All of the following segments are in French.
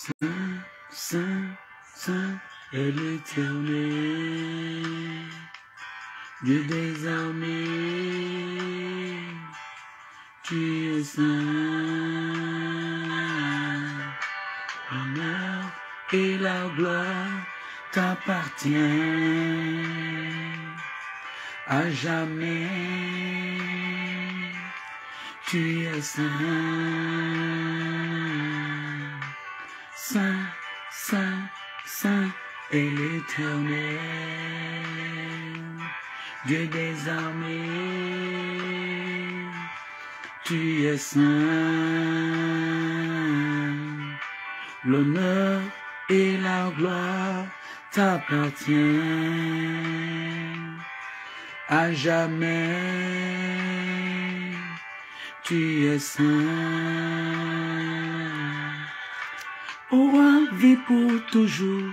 Saint, Saint, Saint est l'Éternel, Dieu des armées, tu es saint. L'honneur et la gloire t'appartiennent à jamais. Tu es saint, Saint, Saint, Saint est l'Éternel, Dieu des armées, tu es saint. L'honneur et la gloire t'appartiennent à jamais. Tu es saint. Ô roi, vis pour toujours,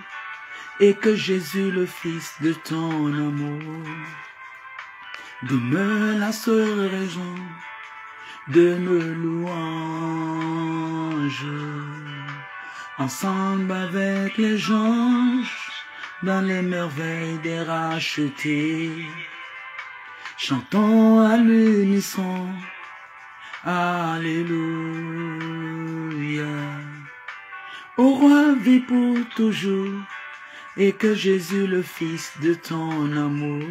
et que Jésus, le Fils de ton amour, demeure la seule raison de nos louanges. Ensemble avec les anges, dans les merveilles des rachetés, chantons à l'unisson. Alléluia. Ô roi, vis pour toujours, et que Jésus, le Fils de ton amour,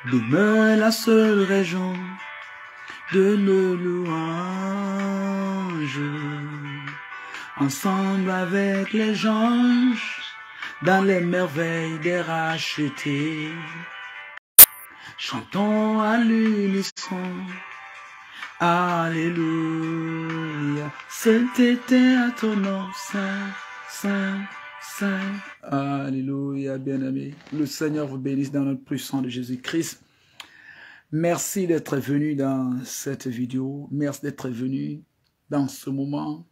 demeure la seule raison de nos louanges. Ensemble avec les anges, dans les merveilles des rachetés, chantons à l'unisson. Alléluia. Sainteté à ton nom, Saint, Saint, Saint. Alléluia, bien-aimés. Le Seigneur vous bénisse dans notre puissant de Jésus-Christ. Merci d'être venu dans cette vidéo. Merci d'être venu dans ce moment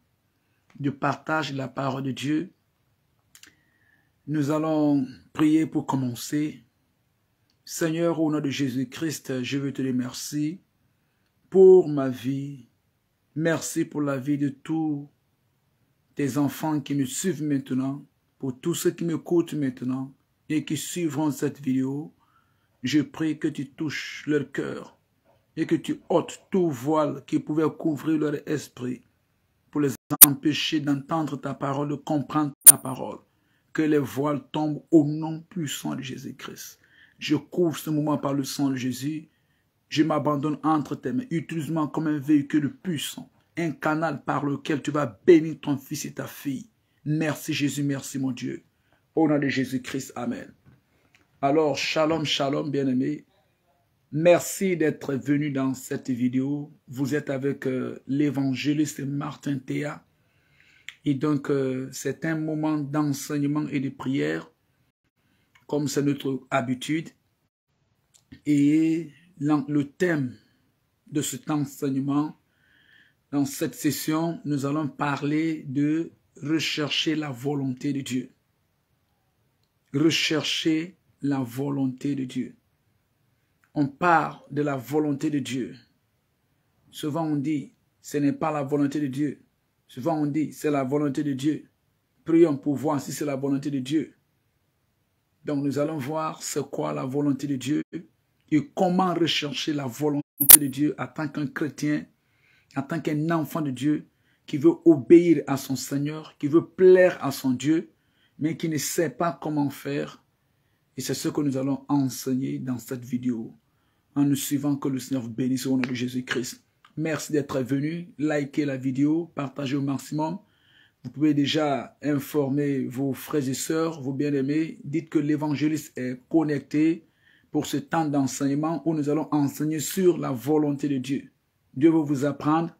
de partage de la parole de Dieu. Nous allons prier pour commencer. Seigneur, au nom de Jésus-Christ, je veux te dire merci pour ma vie. Merci pour la vie de tous tes enfants qui me suivent maintenant, pour tous ceux qui m'écoutent maintenant et qui suivront cette vidéo. Je prie que tu touches leur cœur et que tu ôtes tout voile qui pouvait couvrir leur esprit pour les empêcher d'entendre ta parole, de comprendre ta parole. Que les voiles tombent au nom puissant de Jésus-Christ. Je couvre ce moment par le sang de Jésus. Je m'abandonne entre tes mains. Utilise-moi comme un véhicule puissant, un canal par lequel tu vas bénir ton fils et ta fille. Merci Jésus, merci mon Dieu. Au nom de Jésus-Christ, amen. Alors, shalom, shalom, bien-aimés. Merci d'être venu dans cette vidéo. Vous êtes avec l'évangéliste Martin Théa. Et donc, c'est un moment d'enseignement et de prière, comme c'est notre habitude. Et le thème de cet enseignement, dans cette session, nous allons parler de rechercher la volonté de Dieu. Rechercher la volonté de Dieu. On parle de la volonté de Dieu. Souvent on dit, ce n'est pas la volonté de Dieu. Souvent on dit, c'est la volonté de Dieu. Prions pour voir si c'est la volonté de Dieu. Donc nous allons voir c'est quoi la volonté de Dieu et comment rechercher la volonté de Dieu en tant qu'un chrétien, en tant qu'un enfant de Dieu qui veut obéir à son Seigneur, qui veut plaire à son Dieu, mais qui ne sait pas comment faire. Et c'est ce que nous allons enseigner dans cette vidéo. En nous suivant, que le Seigneur vous bénisse au nom de Jésus-Christ. Merci d'être venu. Likez la vidéo, partagez au maximum. Vous pouvez déjà informer vos frères et sœurs, vos bien-aimés. Dites que l'évangéliste est connecté pour ce temps d'enseignement où nous allons enseigner sur la volonté de Dieu. Dieu veut vous apprendre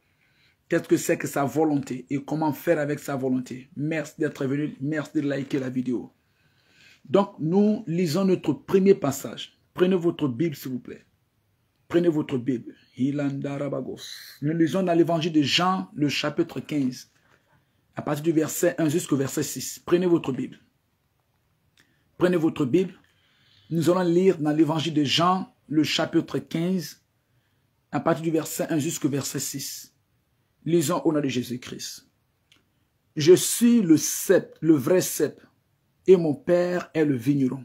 qu'est-ce que c'est que sa volonté et comment faire avec sa volonté. Merci d'être venu. Merci de liker la vidéo. Donc, nous lisons notre premier passage. Prenez votre Bible, s'il vous plaît. Prenez votre Bible. Nous lisons dans l'évangile de Jean, le chapitre 15, à partir du verset 1 jusqu'au verset 6. Prenez votre Bible. Prenez votre Bible. Nous allons lire dans l'évangile de Jean, le chapitre 15, à partir du verset 1 jusqu'au verset 6. Lisons au nom de Jésus-Christ. je suis le cep, le vrai cep, et mon Père est le vigneron.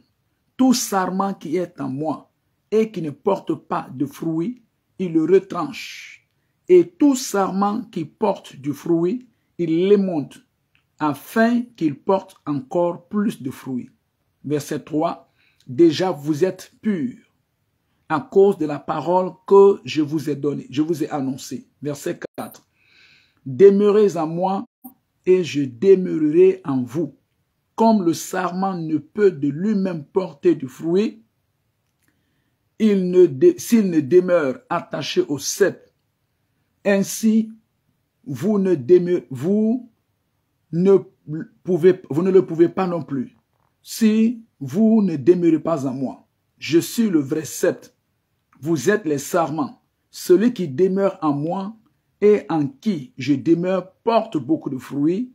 Tout sarment qui est en moi et qui ne porte pas de fruits, il le retranche. Et tout sarment qui porte du fruit, il l'émonte, afin qu'il porte encore plus de fruits. Verset 3. Déjà vous êtes purs à cause de la parole que je vous ai donnée, je vous ai annoncée. Verset 4. Demeurez en moi et je demeurerai en vous. Comme le sarment ne peut de lui-même porter du fruit, s'il ne demeure attaché au cep, ainsi vous ne le pouvez pas non plus, si vous ne demeurez pas en moi. Je suis le vrai cep, vous êtes les sarments. Celui qui demeure en moi et en qui je demeure porte beaucoup de fruits,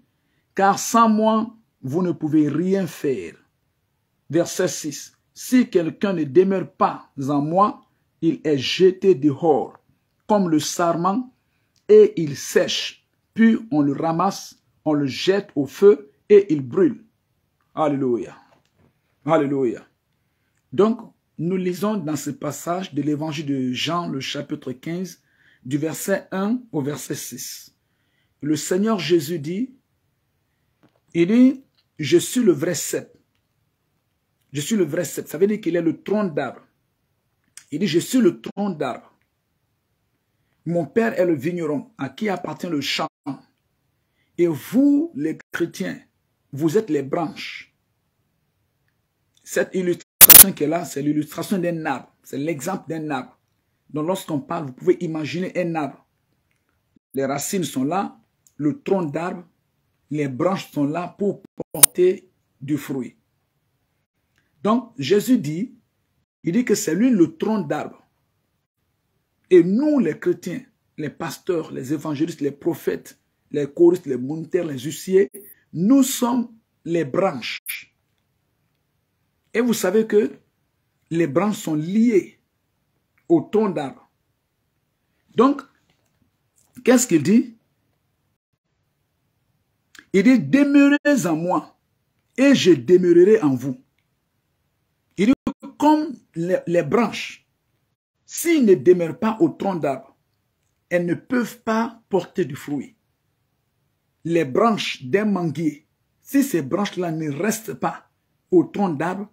car sans moi, vous ne pouvez rien faire. Verset 6. Si quelqu'un ne demeure pas en moi, il est jeté dehors, comme le sarment, et il sèche. Puis on le ramasse, on le jette au feu et il brûle. Alléluia. Alléluia. Donc, nous lisons dans ce passage de l'évangile de Jean, le chapitre 15, du verset 1 au verset 6. Le Seigneur Jésus dit, il dit, je suis le vrai cep. Je suis le vrai cep. Ça veut dire qu'il est le tronc d'arbre. Il dit, je suis le tronc d'arbre. Mon Père est le vigneron, à qui appartient le champ. Et vous, les chrétiens, vous êtes les branches. Cette illustration qui est là, c'est l'illustration d'un arbre. C'est l'exemple d'un arbre. Donc lorsqu'on parle, vous pouvez imaginer un arbre. Les racines sont là, le tronc d'arbre, les branches sont là pour porter du fruit. Donc, Jésus dit, il dit que c'est lui le tronc d'arbre. Et nous, les chrétiens, les pasteurs, les évangélistes, les prophètes, les choristes, les moniteurs, les huissiers, nous sommes les branches. Et vous savez que les branches sont liées au tronc d'arbre. Donc, qu'est-ce qu'il dit? Il dit, demeurez en moi et je demeurerai en vous. Il dit, comme les branches, s'ils ne demeurent pas au tronc d'arbre, elles ne peuvent pas porter du fruit. Les branches d'un manguier, si ces branches-là ne restent pas au tronc d'arbre,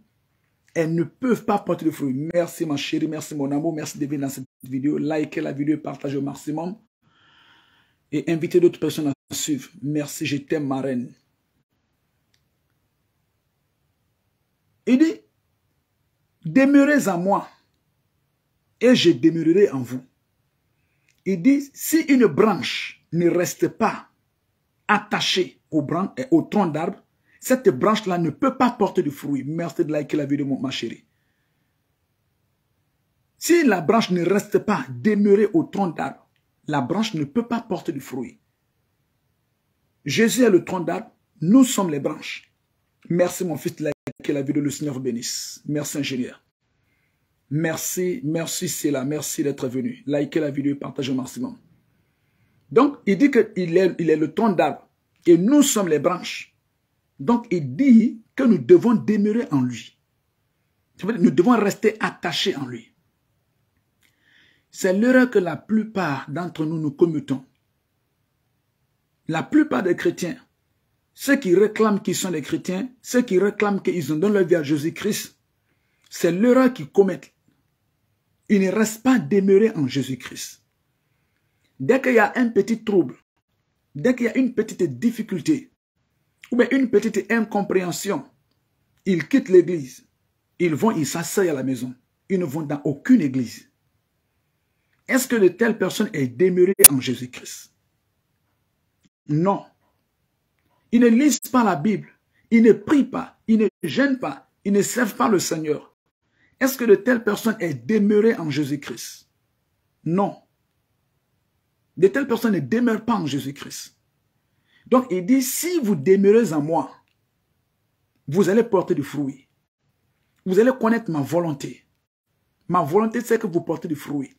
elles ne peuvent pas porter de fruits. Merci ma chérie, merci mon amour, merci de venir dans cette vidéo. Likez la vidéo, partagez au maximum. Et invitez d'autres personnes à suivre. Merci, je t'aime ma reine. Il dit, demeurez en moi et je demeurerai en vous. Il dit, si une branche ne reste pas attachée au tronc d'arbre, cette branche-là ne peut pas porter du fruit. Merci de liker la vidéo, ma chérie. Si la branche ne reste pas demeurée au tronc d'arbre, la branche ne peut pas porter du fruit. Jésus est le tronc d'arbre, nous sommes les branches. Merci mon fils de liker la vidéo, le Seigneur vous bénisse. Merci ingénieur. Merci, merci c'est là, merci d'être venu. Likez la vidéo, partagez au maximum. Donc, il dit qu'il est le tronc d'arbre et nous sommes les branches. Donc, il dit que nous devons demeurer en lui. Nous devons rester attachés en lui. C'est l'erreur que la plupart d'entre nous commettons. La plupart des chrétiens, ceux qui réclament qu'ils sont des chrétiens, ceux qui réclament qu'ils ont donné leur vie à Jésus-Christ, c'est l'erreur qu'ils commettent. Ils ne restent pas demeurés en Jésus-Christ. Dès qu'il y a un petit trouble, dès qu'il y a une petite difficulté, ou bien une petite incompréhension, ils quittent l'église. Ils s'asseyent à la maison. Ils ne vont dans aucune église. Est-ce que de telle personne est demeurée en Jésus-Christ? Non. Ils ne lisent pas la Bible. Ils ne prient pas. Ils ne jeûnent pas. Ils ne servent pas le Seigneur. Est-ce que de telle personne est demeurée en Jésus-Christ? Non. De telles personnes ne demeurent pas en Jésus-Christ. Donc, il dit, si vous demeurez en moi, vous allez porter du fruit. Vous allez connaître ma volonté. Ma volonté, c'est que vous portez du fruit.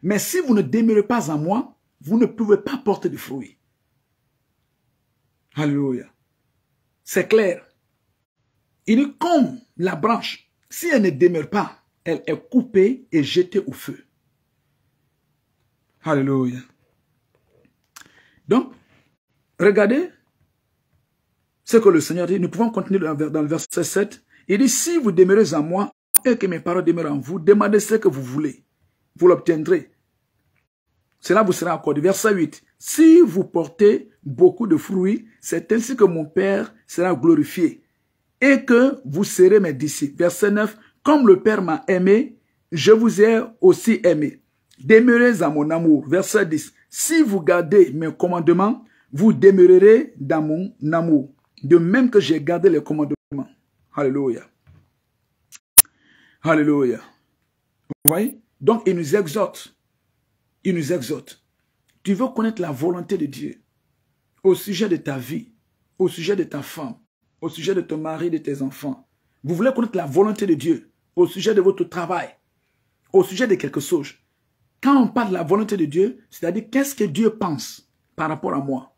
Mais si vous ne demeurez pas en moi, vous ne pouvez pas porter du fruit. Alléluia. C'est clair. Il dit comme la branche, si elle ne demeure pas, elle est coupée et jetée au feu. Alléluia. Donc, regardez ce que le Seigneur dit. Nous pouvons continuer dans le verset 7. Il dit, si vous demeurez en moi et que mes paroles demeurent en vous, demandez ce que vous voulez. Vous l'obtiendrez. Cela vous sera accordé. Verset 8. Si vous portez beaucoup de fruits, c'est ainsi que mon Père sera glorifié et que vous serez mes disciples. Verset 9. Comme le Père m'a aimé, je vous ai aussi aimé. Demeurez en mon amour. Verset 10. Si vous gardez mes commandements, vous demeurerez dans mon amour. De même que j'ai gardé les commandements. Alléluia. Alléluia. Vous voyez? Donc, il nous exhorte. Il nous exhorte. Tu veux connaître la volonté de Dieu au sujet de ta vie, au sujet de ta femme, au sujet de ton mari, de tes enfants. Vous voulez connaître la volonté de Dieu au sujet de votre travail, au sujet de quelque chose. Quand on parle de la volonté de Dieu, c'est-à-dire qu'est-ce que Dieu pense par rapport à moi?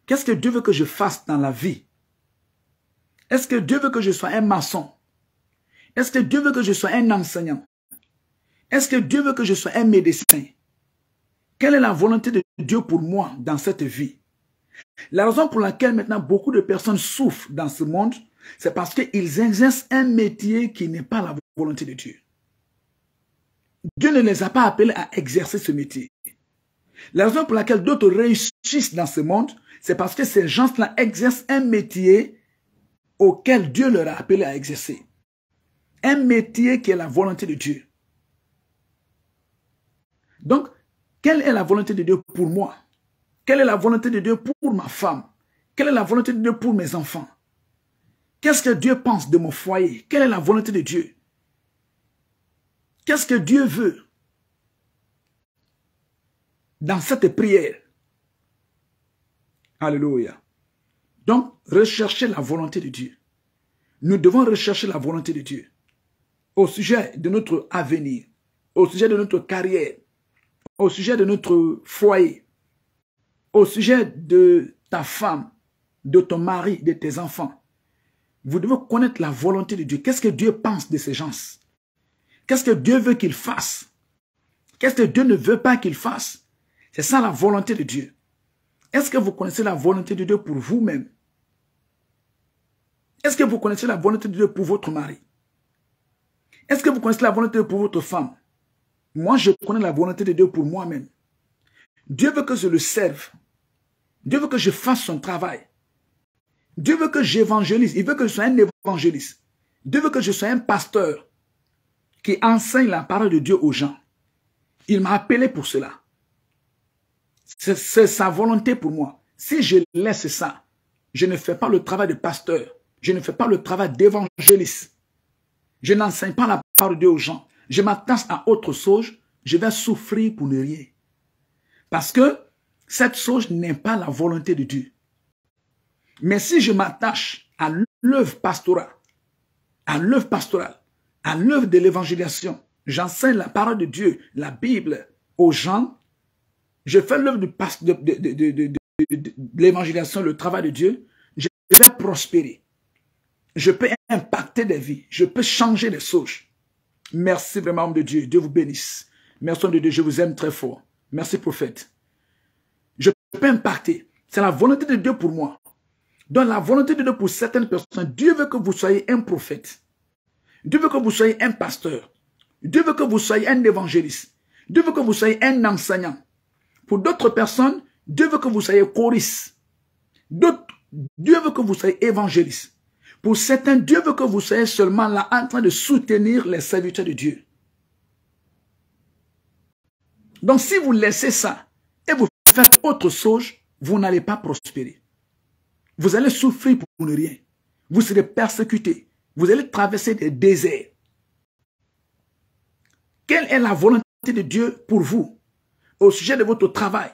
Qu'est-ce que Dieu veut que je fasse dans la vie? Est-ce que Dieu veut que je sois un maçon? Est-ce que Dieu veut que je sois un enseignant? Est-ce que Dieu veut que je sois un médecin? Quelle est la volonté de Dieu pour moi dans cette vie? La raison pour laquelle maintenant beaucoup de personnes souffrent dans ce monde, c'est parce qu'ils exercent un métier qui n'est pas la volonté de Dieu. Dieu ne les a pas appelés à exercer ce métier. La raison pour laquelle d'autres réussissent dans ce monde, c'est parce que ces gens-là exercent un métier auquel Dieu leur a appelé à exercer. Un métier qui est la volonté de Dieu. Donc, quelle est la volonté de Dieu pour moi? Quelle est la volonté de Dieu pour ma femme? Quelle est la volonté de Dieu pour mes enfants? Qu'est-ce que Dieu pense de mon foyer? Quelle est la volonté de Dieu? Qu'est-ce que Dieu veut dans cette prière? Alléluia. Donc, rechercher la volonté de Dieu. Nous devons rechercher la volonté de Dieu au sujet de notre avenir, au sujet de notre carrière, au sujet de notre foyer, au sujet de ta femme, de ton mari, de tes enfants. Vous devez connaître la volonté de Dieu. Qu'est-ce que Dieu pense de ces gens? Qu'est-ce que Dieu veut qu'ils fassent? Qu'est-ce que Dieu ne veut pas qu'ils fassent? C'est ça la volonté de Dieu. Est-ce que vous connaissez la volonté de Dieu pour vous-même? Est-ce que vous connaissez la volonté de Dieu pour votre mari? Est-ce que vous connaissez la volonté de Dieu pour votre femme? Moi, je connais la volonté de Dieu pour moi-même. Dieu veut que je le serve. Dieu veut que je fasse son travail. Dieu veut que j'évangélise. Il veut que je sois un évangéliste. Dieu veut que je sois un pasteur qui enseigne la parole de Dieu aux gens. Il m'a appelé pour cela. C'est sa volonté pour moi. Si je laisse ça, je ne fais pas le travail de pasteur. Je ne fais pas le travail d'évangéliste. Je n'enseigne pas la parole de Dieu aux gens. Je m'attache à autre chose. Je vais souffrir pour ne rien. Parce que cette chose n'est pas la volonté de Dieu. Mais si je m'attache à l'œuvre pastorale, à l'œuvre de l'évangélisation, j'enseigne la parole de Dieu, la Bible aux gens, je fais l'œuvre de l'évangélisation, le travail de Dieu, je vais prospérer. Je peux impacter des vies, je peux changer des choses. Merci vraiment, homme de Dieu, Dieu vous bénisse. Merci, homme de Dieu, je vous aime très fort. Merci, prophète. Je peux impacter. C'est la volonté de Dieu pour moi. Donc la volonté de Dieu pour certaines personnes, Dieu veut que vous soyez un prophète. Dieu veut que vous soyez un pasteur. Dieu veut que vous soyez un évangéliste. Dieu veut que vous soyez un enseignant. Pour d'autres personnes, Dieu veut que vous soyez choriste. Dieu veut que vous soyez évangéliste. Pour certains, Dieu veut que vous soyez seulement là en train de soutenir les serviteurs de Dieu. Donc si vous laissez ça et vous faites autre chose, vous n'allez pas prospérer. Vous allez souffrir pour ne rien. Vous serez persécutés. Vous allez traverser des déserts. Quelle est la volonté de Dieu pour vous au sujet de votre travail?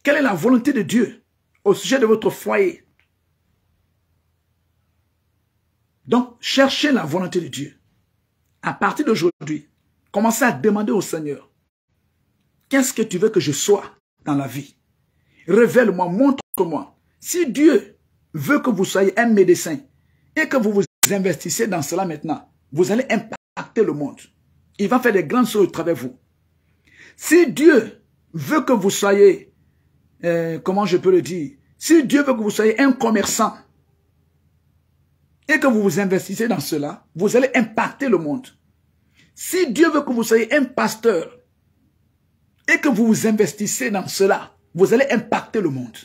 Quelle est la volonté de Dieu au sujet de votre foyer? Donc, cherchez la volonté de Dieu. À partir d'aujourd'hui, commencez à demander au Seigneur, qu'est-ce que tu veux que je sois dans la vie? Révèle-moi, montre-moi. Si Dieu veut que vous soyez un médecin et que vous vous investissez dans cela maintenant, vous allez impacter le monde. Il va faire des grandes choses à travers vous. Si Dieu veut que vous soyez, comment je peux le dire, si Dieu veut que vous soyez un commerçant et que vous vous investissez dans cela, vous allez impacter le monde. Si Dieu veut que vous soyez un pasteur et que vous vous investissez dans cela, vous allez impacter le monde.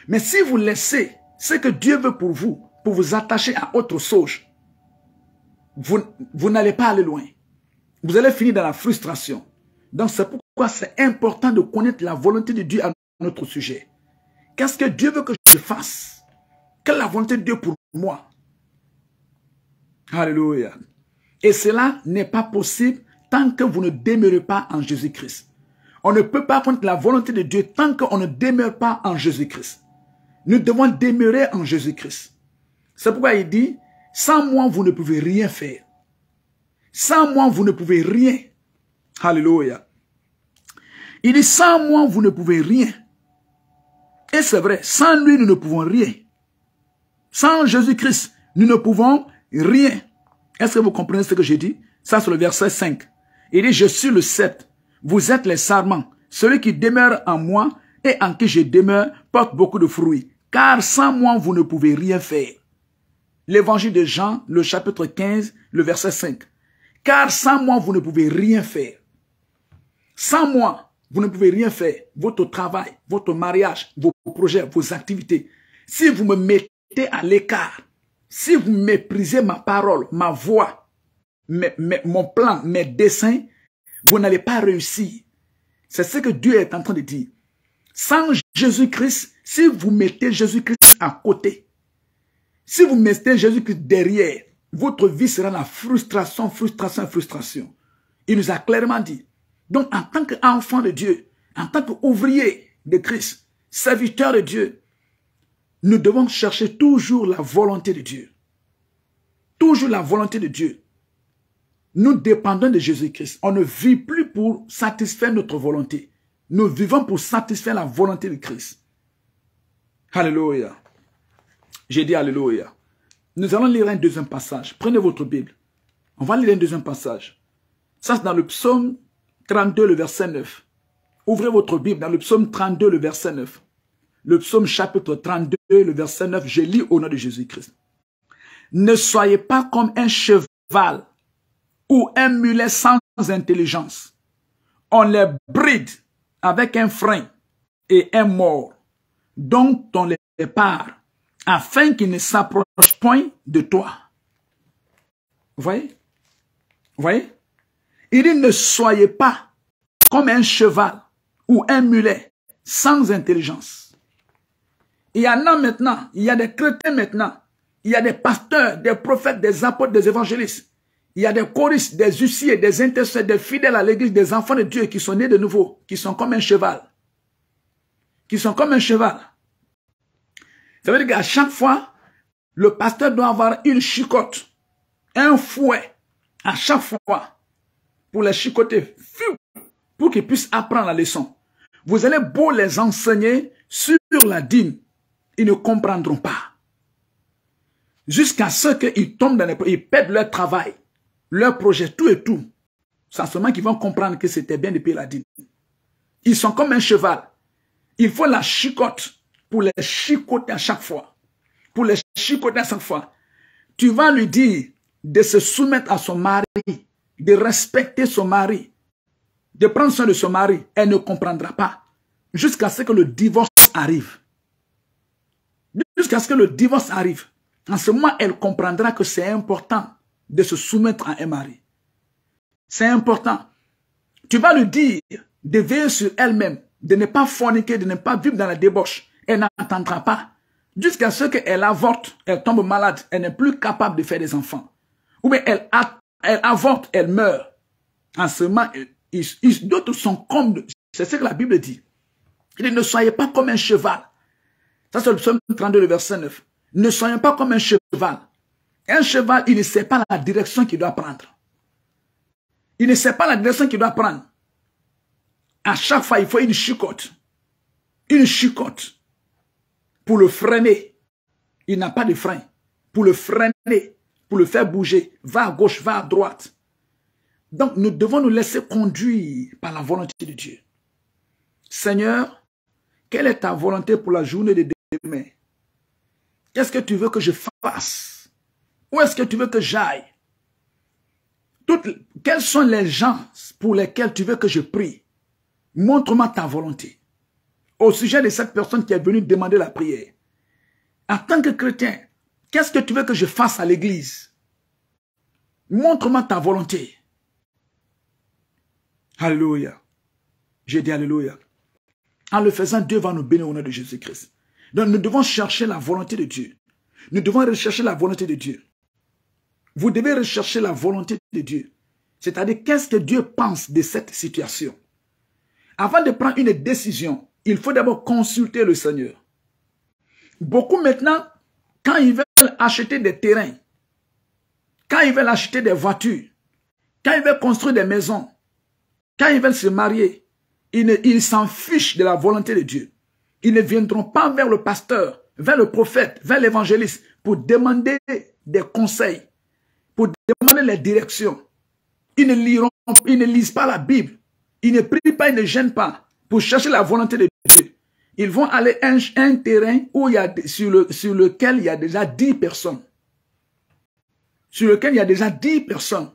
Mais si vous laissez ce que Dieu veut pour vous attacher à autre chose, vous n'allez pas aller loin. Vous allez finir dans la frustration. Donc c'est pourquoi c'est important de connaître la volonté de Dieu à notre sujet. Qu'est-ce que Dieu veut que je fasse? Quelle est la volonté de Dieu pour moi? Alléluia. Et cela n'est pas possible tant que vous ne demeurez pas en Jésus-Christ. On ne peut pas connaître la volonté de Dieu tant qu'on ne demeure pas en Jésus-Christ. Nous devons demeurer en Jésus-Christ. C'est pourquoi il dit, sans moi, vous ne pouvez rien faire. Sans moi, vous ne pouvez rien. Alléluia. Il dit, sans moi, vous ne pouvez rien. Et c'est vrai, sans lui, nous ne pouvons rien. Sans Jésus-Christ, nous ne pouvons rien. Est-ce que vous comprenez ce que j'ai dit? Ça, c'est le verset 5. Il dit, je suis le cep. Vous êtes les sarments. Celui qui demeure en moi et en qui je demeure porte beaucoup de fruits. Car sans moi, vous ne pouvez rien faire. L'évangile de Jean, le chapitre 15, le verset 5. Car sans moi, vous ne pouvez rien faire. Sans moi, vous ne pouvez rien faire. Votre travail, votre mariage, vos projets, vos activités. Si vous me mettez à l'écart, si vous méprisez ma parole, ma voix, mon plan, mes desseins, vous n'allez pas réussir. C'est ce que Dieu est en train de dire. Sans Jésus-Christ, si vous mettez Jésus-Christ à côté, si vous mettez Jésus-Christ derrière, votre vie sera la frustration, frustration, frustration. Il nous a clairement dit. Donc, en tant qu'enfant de Dieu, en tant qu'ouvrier de Christ, serviteur de Dieu, nous devons chercher toujours la volonté de Dieu. Toujours la volonté de Dieu. Nous dépendons de Jésus-Christ. On ne vit plus pour satisfaire notre volonté. Nous vivons pour satisfaire la volonté de Christ. Alléluia. J'ai dit Alléluia. Nous allons lire un deuxième passage. Prenez votre Bible. On va lire un deuxième passage. Ça, c'est dans le psaume 32, le verset 9. Ouvrez votre Bible dans le psaume 32, le verset 9. Le psaume chapitre 32, le verset 9. Je lis au nom de Jésus-Christ. Ne soyez pas comme un cheval ou un mulet sans intelligence. On les bride avec un frein et un mors, dont on les prépare, afin qu'ils ne s'approchent point de toi. Vous voyez? Vous voyez? Il dit, ne soyez pas comme un cheval ou un mulet sans intelligence. Il y en a maintenant, il y a des chrétiens maintenant, il y a des pasteurs, des prophètes, des apôtres, des évangélistes. Il y a des choristes, des huissiers, des intercesseurs, des fidèles à l'église, des enfants de Dieu qui sont nés de nouveau, qui sont comme un cheval. Qui sont comme un cheval. Ça veut dire qu'à chaque fois, le pasteur doit avoir une chicotte, un fouet, à chaque fois, pour les chicoter, pour qu'ils puissent apprendre la leçon. Vous allez beau les enseigner sur la dîme, ils ne comprendront pas. Jusqu'à ce qu'ils tombent dans les... Ils perdent leur travail, leur projet, tout et tout. C'est seulement qu'ils vont comprendre que c'était bien de payer la dîme. Ils sont comme un cheval. Il faut la chicotte pour les chicoter à chaque fois. Pour les chicoter à chaque fois. Tu vas lui dire de se soumettre à son mari, de respecter son mari, de prendre soin de son mari. Elle ne comprendra pas. Jusqu'à ce que le divorce arrive. Jusqu'à ce que le divorce arrive. En ce moment, elle comprendra que c'est important de se soumettre à un mari. C'est important. Tu vas lui dire de veiller sur elle-même, de ne pas forniquer, de ne pas vivre dans la débauche. Elle n'entendra pas. Jusqu'à ce qu'elle avorte, elle tombe malade, elle n'est plus capable de faire des enfants. Ou bien elle avorte, elle meurt. En ce moment, d'autres sont comme... C'est ce que la Bible dit. Il dit, ne soyez pas comme un cheval. Ça c'est le psaume 32, le verset 9. Ne soyez pas comme un cheval. Un cheval, il ne sait pas la direction qu'il doit prendre. Il ne sait pas la direction qu'il doit prendre. À chaque fois, il faut une chicotte. Une chicotte. pour le freiner. Il n'a pas de frein. Pour le freiner, pour le faire bouger. Va à gauche, va à droite. Donc, nous devons nous laisser conduire par la volonté de Dieu. Seigneur, quelle est ta volonté pour la journée de demain? Qu'est-ce que tu veux que je fasse? Où est-ce que tu veux que j'aille? Quels sont les gens pour lesquels tu veux que je prie? Montre-moi ta volonté. Au sujet de cette personne qui est venue demander la prière. En tant que chrétien, qu'est-ce que tu veux que je fasse à l'église? Montre-moi ta volonté. Alléluia. J'ai dit alléluia. En le faisant, Dieu va nous bénir au nom de Jésus-Christ. Donc nous devons chercher la volonté de Dieu. Nous devons rechercher la volonté de Dieu. Vous devez rechercher la volonté de Dieu. C'est-à-dire, qu'est-ce que Dieu pense de cette situation? Avant de prendre une décision, il faut d'abord consulter le Seigneur. Beaucoup maintenant, quand ils veulent acheter des terrains, quand ils veulent acheter des voitures, quand ils veulent construire des maisons, quand ils veulent se marier, ils s'en fichent de la volonté de Dieu. Ils ne viendront pas vers le pasteur, vers le prophète, vers l'évangéliste pour demander des conseils, pour demander les directions. Ils ne lisent pas la Bible. Ils ne prient pas, ils ne gênent pas pour chercher la volonté de Dieu. Ils vont aller à un terrain où sur lequel il y a déjà 10 personnes. Sur lequel il y a déjà 10 personnes.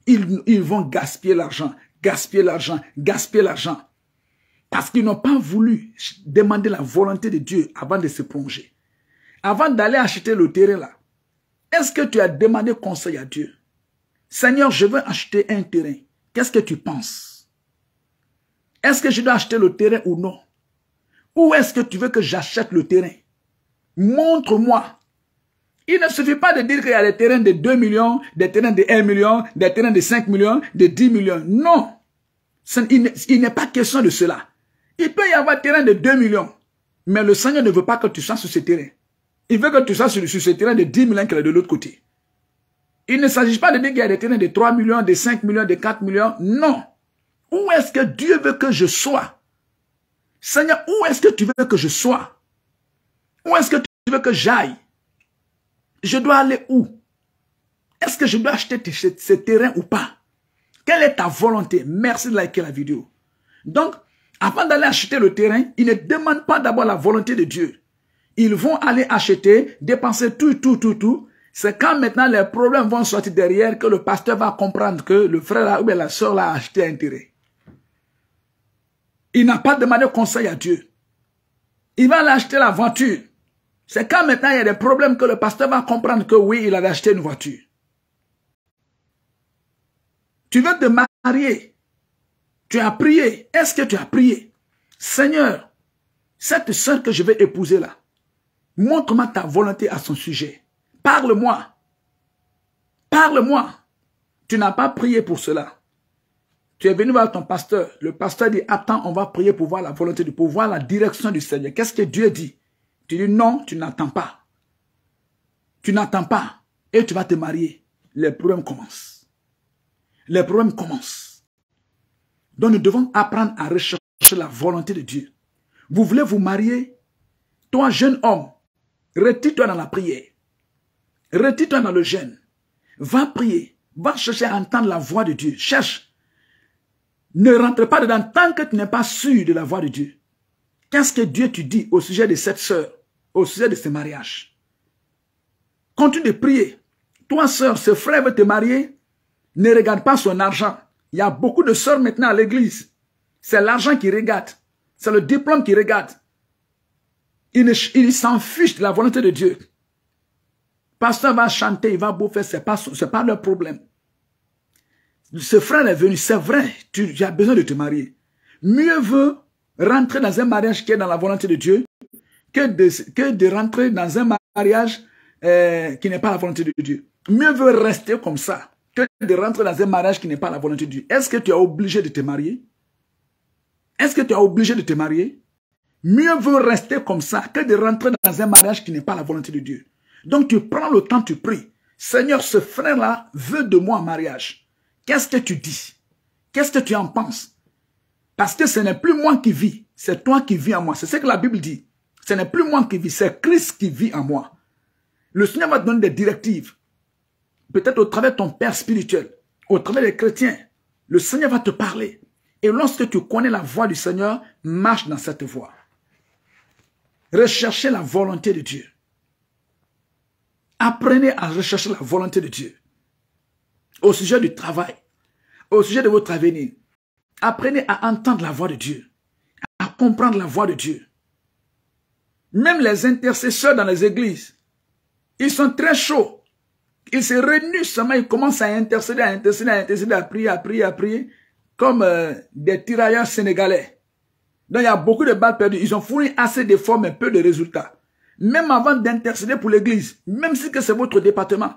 Ils vont gaspiller l'argent, gaspiller l'argent, gaspiller l'argent. Parce qu'ils n'ont pas voulu demander la volonté de Dieu avant de se plonger. Avant d'aller acheter le terrain là, est-ce que tu as demandé conseil à Dieu? Seigneur, je veux acheter un terrain. Qu'est-ce que tu penses? Est-ce que je dois acheter le terrain ou non? Où est-ce que tu veux que j'achète le terrain? Montre-moi. Il ne suffit pas de dire qu'il y a des terrains de 2 millions, des terrains de 1 million, des terrains de 5 millions, de 10 millions. Non. Il n'est pas question de cela. Il peut y avoir un terrain de 2 millions. Mais le Seigneur ne veut pas que tu sois sur ce terrain. Il veut que tu sois sur ce terrain de 10 millions qui est de l'autre côté. Il ne s'agit pas de dire qu'il y a des terrains de 3 millions, de 5 millions, de 4 millions. Non. Où est-ce que Dieu veut que je sois? Seigneur, où est-ce que tu veux que je sois? Où est-ce que tu veux que j'aille? Je dois aller où? Est-ce que je dois acheter ce terrain ou pas? Quelle est ta volonté? Merci de liker la vidéo. Donc, avant d'aller acheter le terrain, ils ne demandent pas d'abord la volonté de Dieu. Ils vont aller acheter, dépenser tout. C'est quand maintenant les problèmes vont sortir derrière que le pasteur va comprendre que le frère ou bien la soeur a acheté un terrain. Il n'a pas demandé conseil à Dieu. Il va aller acheter la voiture. C'est quand maintenant il y a des problèmes que le pasteur va comprendre que oui, il avait acheté une voiture. Tu veux te marier. Tu as prié. Est-ce que tu as prié? Seigneur, cette soeur que je vais épouser là, montre-moi ta volonté à son sujet. Parle-moi. Parle-moi. Tu n'as pas prié pour cela. Tu es venu voir ton pasteur. Le pasteur dit, attends, on va prier pour voir la volonté, pour voir la direction du Seigneur. Qu'est-ce que Dieu dit? Tu dis non, tu n'attends pas. Tu n'attends pas. Et tu vas te marier. Les problèmes commencent. Les problèmes commencent. Donc nous devons apprendre à rechercher la volonté de Dieu. Vous voulez vous marier? Toi, jeune homme, retire-toi dans la prière. Retire-toi dans le jeûne. Va prier. Va chercher à entendre la voix de Dieu. Cherche. Ne rentre pas dedans tant que tu n'es pas sûr de la voix de Dieu. Qu'est-ce que Dieu te dit au sujet de cette sœur, au sujet de ce mariage? Continue de prier. Toi, sœur, ce frère veut te marier. Ne regarde pas son argent. Il y a beaucoup de sœurs maintenant à l'église. C'est l'argent qui regarde. C'est le diplôme qui regarde. Il s'en fiche de la volonté de Dieu. Pasteur va chanter, il va bouffer, ce n'est pas leur problème. Ce frère est venu, c'est vrai, tu as besoin de te marier. Mieux vaut rentrer dans un mariage qui est dans la volonté de Dieu que de rentrer dans un mariage qui n'est pas la volonté de Dieu. Mieux vaut rester comme ça que de rentrer dans un mariage qui n'est pas la volonté de Dieu. Est-ce que tu es obligé de te marier? Est-ce que tu es obligé de te marier? Mieux vaut rester comme ça que de rentrer dans un mariage qui n'est pas la volonté de Dieu. Donc tu prends le temps, tu pries. Seigneur, ce frère-là veut de moi un mariage. Qu'est-ce que tu dis? Qu'est-ce que tu en penses? Parce que ce n'est plus moi qui vis, c'est toi qui vis en moi. C'est ce que la Bible dit. Ce n'est plus moi qui vis, c'est Christ qui vit en moi. Le Seigneur va te donner des directives. Peut-être au travers de ton père spirituel, au travers des chrétiens. Le Seigneur va te parler. Et lorsque tu connais la voix du Seigneur, marche dans cette voie. Recherchez la volonté de Dieu. Apprenez à rechercher la volonté de Dieu. Au sujet du travail, au sujet de votre avenir. Apprenez à entendre la voix de Dieu. À comprendre la voix de Dieu. Même les intercesseurs dans les églises, ils sont très chauds. Ils se réunissent seulement, ils commencent à intercéder, à prier, comme des tirailleurs sénégalais. Donc il y a beaucoup de balles perdues. Ils ont fourni assez d'efforts, mais peu de résultats. Même avant d'intercéder pour l'église, même si c'est votre département,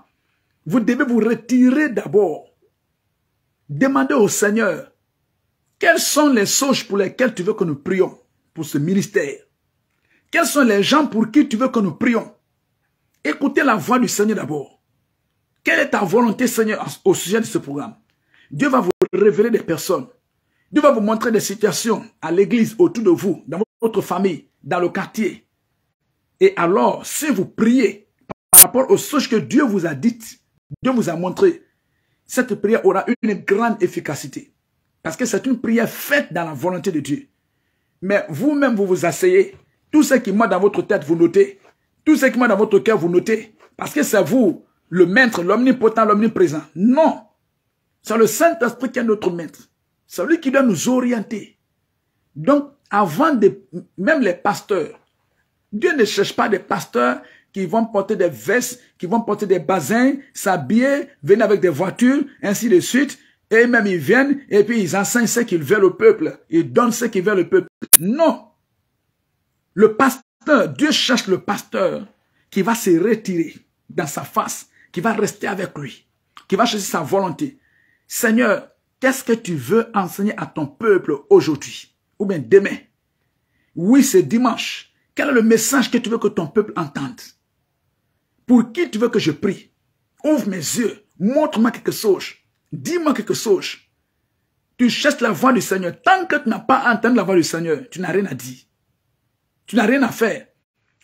vous devez vous retirer d'abord. Demandez au Seigneur, quelles sont les sauges pour lesquelles tu veux que nous prions pour ce ministère? Quels sont les gens pour qui tu veux que nous prions? Écoutez la voix du Seigneur d'abord. Quelle est ta volonté, Seigneur, au sujet de ce programme? Dieu va vous révéler des personnes. Dieu va vous montrer des situations à l'église, autour de vous, dans votre famille, dans le quartier. Et alors, si vous priez par rapport aux choses que Dieu vous a dites, Dieu vous a montré, cette prière aura une grande efficacité. Parce que c'est une prière faite dans la volonté de Dieu. Mais vous-même, vous vous asseyez. Tout ce qui est dans votre tête, vous notez. Tout ce qui est dans votre cœur, vous notez. Parce que c'est vous, le maître, l'omnipotent, l'omniprésent. Non. C'est le Saint-Esprit qui est notre maître. C'est lui qui doit nous orienter. Donc, avant de... Même les pasteurs, Dieu ne cherche pas des pasteurs qui vont porter des vestes, qui vont porter des bassins, s'habiller, venir avec des voitures, ainsi de suite. Et même ils viennent et puis ils enseignent ce qu'ils veulent au peuple. Ils donnent ce qu'ils veulent au peuple. Non. Le pasteur, Dieu cherche le pasteur qui va se retirer dans sa face, qui va rester avec lui, qui va chercher sa volonté. Seigneur, qu'est-ce que tu veux enseigner à ton peuple aujourd'hui? Ou bien demain? Oui, c'est dimanche. Quel est le message que tu veux que ton peuple entende? Pour qui tu veux que je prie? Ouvre mes yeux, montre-moi quelque chose. Dis-moi quelque chose. Tu cherches la voix du Seigneur. Tant que tu n'as pas entendu la voix du Seigneur, tu n'as rien à dire. Tu n'as rien à faire.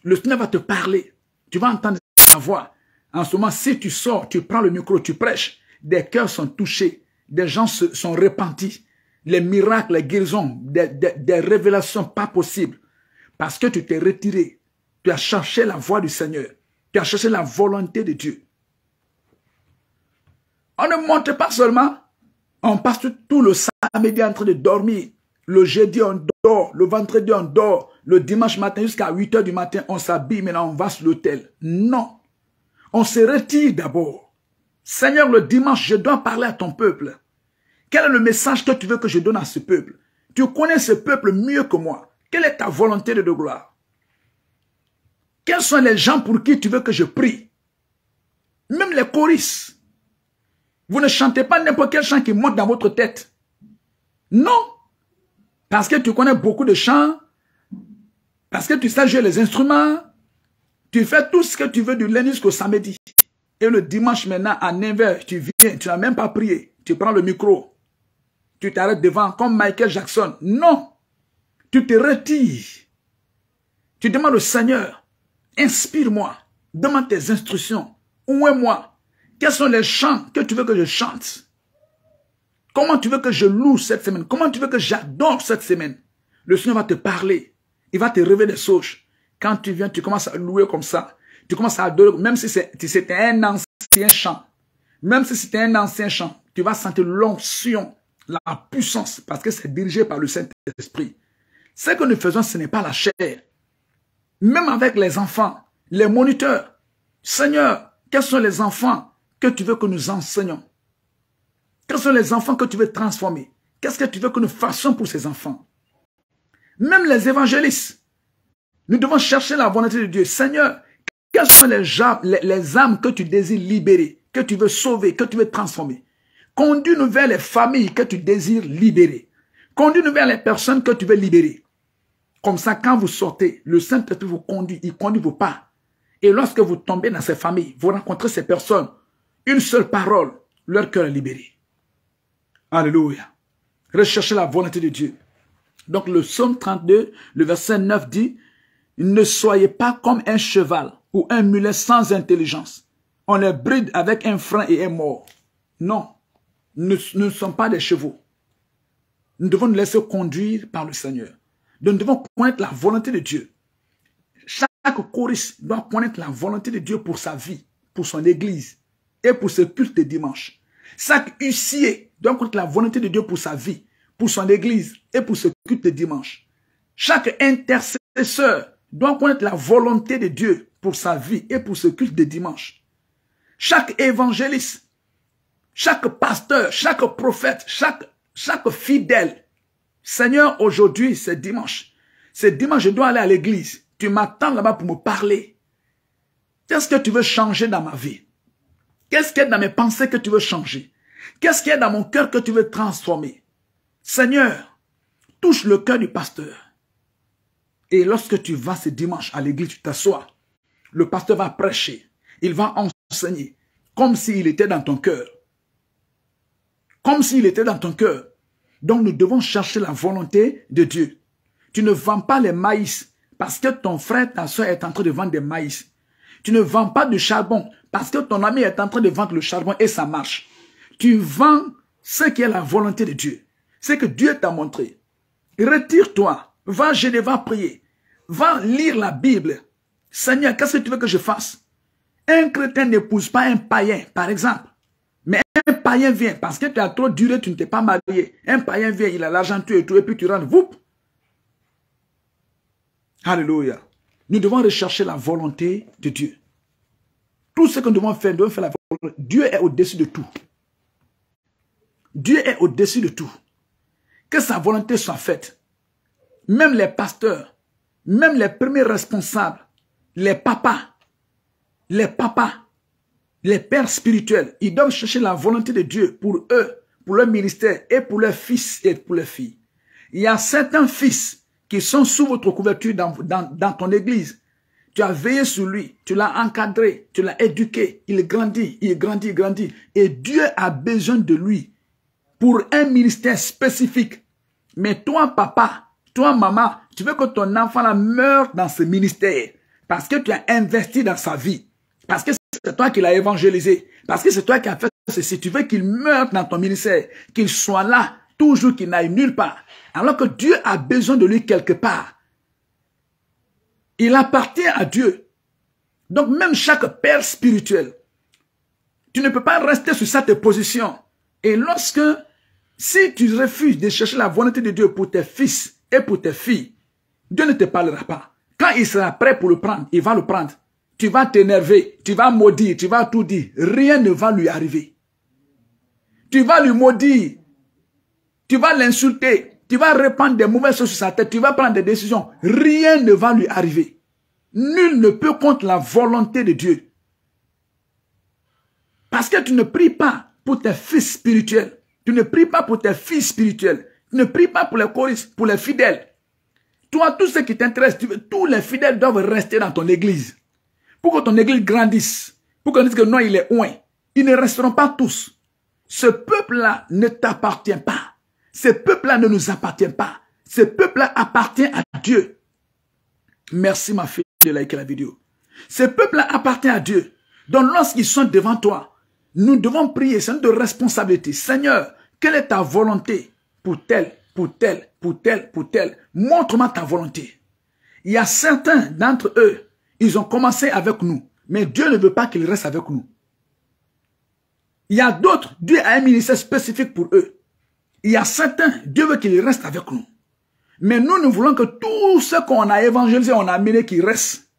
Le Seigneur va te parler. Tu vas entendre sa voix. En ce moment, si tu sors, tu prends le micro, tu prêches, des cœurs sont touchés, des gens sont repentis. Les miracles, les guérisons, des révélations pas possibles. Parce que tu t'es retiré. Tu as cherché la voix du Seigneur. Tu as cherché la volonté de Dieu. On ne monte pas seulement. On passe tout le samedi en train de dormir. Le jeudi, on dort. Le vendredi, on dort. Le dimanche matin, jusqu'à 8 h du matin, on s'habille. Maintenant, on va sur l'autel. Non. On se retire d'abord. Seigneur, le dimanche, je dois parler à ton peuple. Quel est le message que tu veux que je donne à ce peuple? Tu connais ce peuple mieux que moi. Quelle est ta volonté de gloire? Quels sont les gens pour qui tu veux que je prie? Même les choristes. Vous ne chantez pas n'importe quel chant qui monte dans votre tête. Non. Parce que tu connais beaucoup de chants. Parce que tu sais jouer les instruments. Tu fais tout ce que tu veux du lundi jusqu'au samedi. Et le dimanche maintenant, à 9 h, tu viens, tu n'as même pas prié. Tu prends le micro. Tu t'arrêtes devant comme Michael Jackson. Non. Tu te retires. Tu demandes au Seigneur, inspire-moi. Demande tes instructions. Où est moi? Quels sont les chants que tu veux que je chante? Comment tu veux que je loue cette semaine? Comment tu veux que j'adore cette semaine? Le Seigneur va te parler. Il va te révéler des choses. Quand tu viens, tu commences à louer comme ça. Tu commences à adorer, même si c'était un ancien chant. Même si c'était un ancien chant, tu vas sentir l'onction, la puissance, parce que c'est dirigé par le Saint-Esprit. Ce que nous faisons, ce n'est pas la chair. Même avec les enfants, les moniteurs. Seigneur, quels sont les enfants que tu veux que nous enseignons? Quels sont les enfants que tu veux transformer? Qu'est-ce que tu veux que nous fassions pour ces enfants? Même les évangélistes. Nous devons chercher la volonté de Dieu. Seigneur, quelles sont les âmes que tu désires libérer, que tu veux sauver, que tu veux transformer? Conduis-nous vers les familles que tu désires libérer. Conduis-nous vers les personnes que tu veux libérer. Comme ça, quand vous sortez, le Saint-Esprit vous conduit, il conduit vos pas. Et lorsque vous tombez dans ces familles, vous rencontrez ces personnes, une seule parole, leur cœur est libéré. Alléluia. Recherchez la volonté de Dieu. Donc le psaume 32, le verset 9 dit, Ne soyez pas comme un cheval ou un mulet sans intelligence. On les bride avec un frein et un mort. Non, nous ne sommes pas des chevaux. Nous devons nous laisser conduire par le Seigneur. Nous devons connaître la volonté de Dieu. Chaque choriste doit connaître la volonté de Dieu pour sa vie, pour son église et pour ce culte de dimanche. Chaque huissier doit connaître la volonté de Dieu pour sa vie, pour son église et pour ce culte de dimanche. Chaque intercesseur doit connaître la volonté de Dieu pour sa vie et pour ce culte de dimanche. Chaque évangéliste, chaque pasteur, chaque prophète, chaque fidèle. Seigneur, aujourd'hui, c'est dimanche. C'est dimanche, je dois aller à l'église. Tu m'attends là-bas pour me parler. Qu'est-ce que tu veux changer dans ma vie? Qu'est-ce qu'il y a dans mes pensées que tu veux changer? Qu'est-ce qu'il y a dans mon cœur que tu veux transformer? Seigneur, touche le cœur du pasteur. Et lorsque tu vas ce dimanche à l'église, tu t'assois. Le pasteur va prêcher. Il va enseigner. Comme s'il était dans ton cœur. Comme s'il était dans ton cœur. Donc nous devons chercher la volonté de Dieu. Tu ne vends pas les maïs parce que ton frère, ta soeur est en train de vendre des maïs. Tu ne vends pas du charbon parce que ton ami est en train de vendre le charbon et ça marche. Tu vends ce qui est la volonté de Dieu. C'est que Dieu t'a montré. Retire-toi. Va jeûner, va prier. Va lire la Bible. Seigneur, qu'est-ce que tu veux que je fasse? Un chrétien n'épouse pas un païen, par exemple. Mais un païen vient, parce que tu as trop duré, tu ne t'es pas marié. Un païen vient, il a l'argent, tout et tout, et puis tu rentres, whoop. Alléluia. Nous devons rechercher la volonté de Dieu. Tout ce que nous devons faire la volonté. Dieu est au-dessus de tout. Dieu est au-dessus de tout. Que sa volonté soit faite. Même les pasteurs, même les premiers responsables, les papas, les pères spirituels, ils doivent chercher la volonté de Dieu pour eux, pour leur ministère et pour leurs fils et pour leurs filles. Il y a certains fils qui sont sous votre couverture dans ton église. Tu as veillé sur lui, tu l'as encadré, tu l'as éduqué, il grandit, il grandit, il grandit. Et Dieu a besoin de lui pour un ministère spécifique. Mais toi, papa, toi, maman, tu veux que ton enfant là meure dans ce ministère parce que tu as investi dans sa vie. Parce que c'est toi qui l'as évangélisé. Parce que c'est toi qui as fait ceci. Tu veux qu'il meure dans ton ministère. Qu'il soit là, toujours, qu'il n'aille nulle part. Alors que Dieu a besoin de lui quelque part. Il appartient à Dieu. Donc même chaque père spirituel, tu ne peux pas rester sur cette position. Et si tu refuses de chercher la volonté de Dieu pour tes fils et pour tes filles, Dieu ne te parlera pas. Quand il sera prêt pour le prendre, il va le prendre. Tu vas t'énerver, tu vas maudire, tu vas tout dire. Rien ne va lui arriver. Tu vas lui maudire. Tu vas l'insulter. Tu vas répandre des mauvaises choses sur sa tête. Tu vas prendre des décisions. Rien ne va lui arriver. Nul ne peut contre la volonté de Dieu. Parce que tu ne pries pas pour tes fils spirituels. Tu ne pries pas pour tes filles spirituelles. Tu ne pries pas pour les choristes, pour les fidèles. Toi, tout ce qui t'intéresse, tous les fidèles doivent rester dans ton église. Pour que ton église grandisse, pour qu'on dise que non, il est loin. Ils ne resteront pas tous. Ce peuple-là ne t'appartient pas. Ce peuple-là ne nous appartient pas. Ce peuple-là appartient à Dieu. Merci ma fille de liker la vidéo. Ce peuple-là appartient à Dieu. Donc lorsqu'ils sont devant toi, nous devons prier, c'est notre responsabilité. Seigneur, quelle est ta volonté pour tel, pour tel, pour tel, pour tel? Montre-moi ta volonté. Il y a certains d'entre eux, ils ont commencé avec nous, mais Dieu ne veut pas qu'ils restent avec nous. Il y a d'autres, Dieu a un ministère spécifique pour eux. Il y a certains, Dieu veut qu'ils restent avec nous. Mais nous voulons que tout ce qu'on a évangélisé, on a amené qu'ils restent.